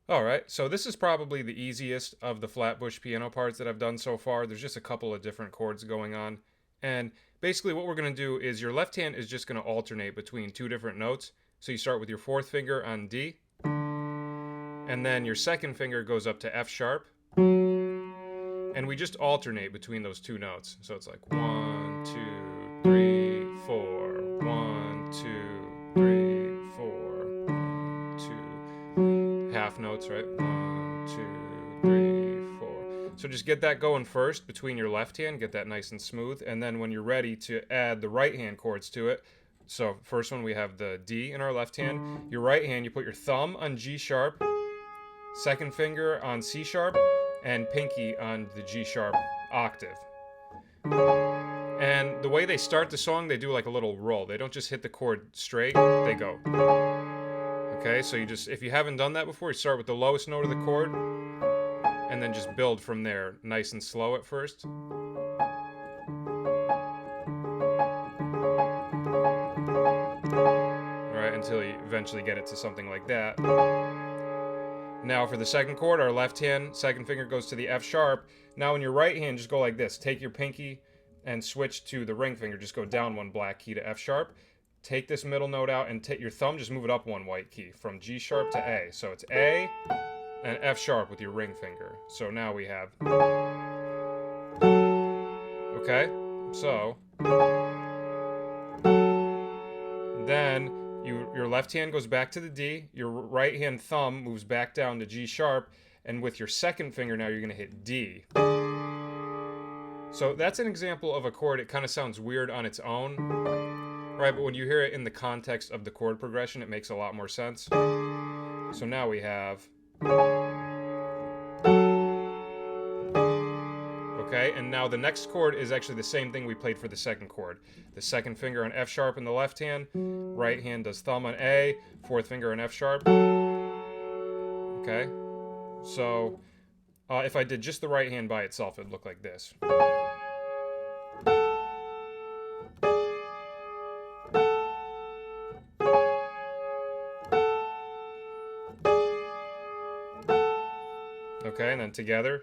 Alright, so this is probably the easiest of the Flatbush piano parts that I've done so far. There's just a couple of different chords going on. And basically what we're going to do is your left hand is just going to alternate between two different notes. So you start with your fourth finger on D, and then your second finger goes up to F sharp. And we just alternate between those two notes. So it's like 1, 2, 3, 4, 1, 2, 3, 4, 1, 2. Half notes, right? 1, 2, 3, 4. So just get that going first between your left hand, get that nice and smooth, and then when you're ready to add the right hand chords to it, so first one we have the D in our left hand, your right hand you put your thumb on G sharp, second finger on C sharp, and pinky on the G sharp octave. And the way they start the song, they do like a little roll. They don't just hit the chord straight, they go. Okay, so you just, if you haven't done that before, you start with the lowest note of the chord, and then just build from there, nice and slow at first. Right, until you eventually get it to something like that. Now for the second chord, our left hand, second finger goes to the F sharp. Now in your right hand, just go like this. Take your pinky and switch to the ring finger. Just go down one black key to F sharp. Take this middle note out and take your thumb, just move it up one white key from G sharp to A. So it's A and F sharp with your ring finger. So now we have. Okay, so then your left hand goes back to the D, your right hand thumb moves back down to G sharp, and with your second finger now you're going to hit D. So that's an example of a chord. It kind of sounds weird on its own, right? But when you hear it in the context of the chord progression, it makes a lot more sense. So now we have. Okay, and now the next chord is actually the same thing we played for the second chord. The second finger on F sharp in the left hand, right hand does thumb on A, fourth finger on F sharp. Okay, so if I did just the right hand by itself, it'd look like this. Okay, and then together.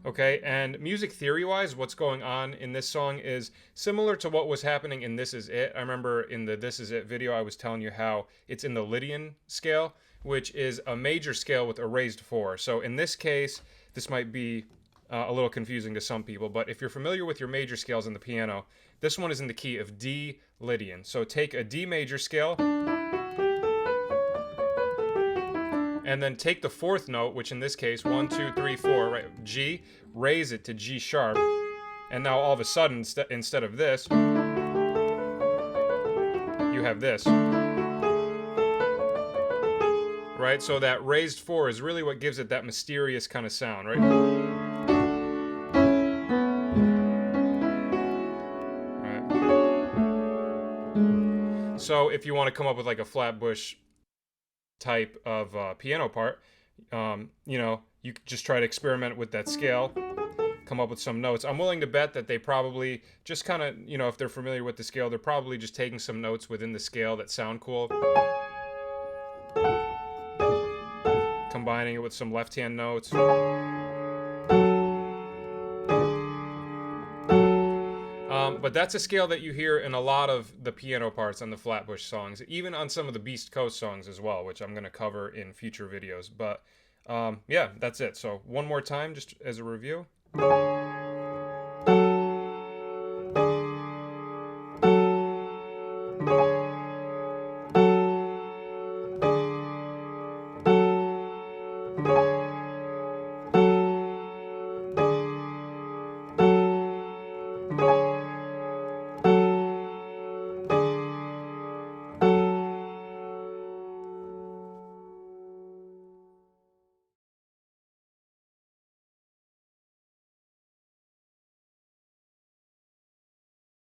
Okay, and music theory-wise, what's going on in this song is similar to what was happening in This Is It. I remember in the This Is It video, I was telling you how it's in the Lydian scale, which is a major scale with a raised 4. So in this case, this might be a little confusing to some people, but if you're familiar with your major scales in the piano, this one is in the key of D Lydian. So take a D major scale, and then take the fourth note, which in this case, 1, 2, 3, 4, right, G, raise it to G sharp, and now all of a sudden, instead of this, you have this. Right, so that raised 4 is really what gives it that mysterious kind of sound, right? Right. So if you want to come up with like a Flatbush type of piano part, you know, you just try to experiment with that scale, come up with some notes. I'm willing to bet that they probably just kind of, you know, if they're familiar with the scale, they're probably just taking some notes within the scale that sound cool, combining it with some left-hand notes. But that's a scale that you hear in a lot of the piano parts on the Flatbush songs, even on some of the Beast Coast songs as well, which I'm going to cover in future videos. But yeah, that's it. So one more time, just as a review.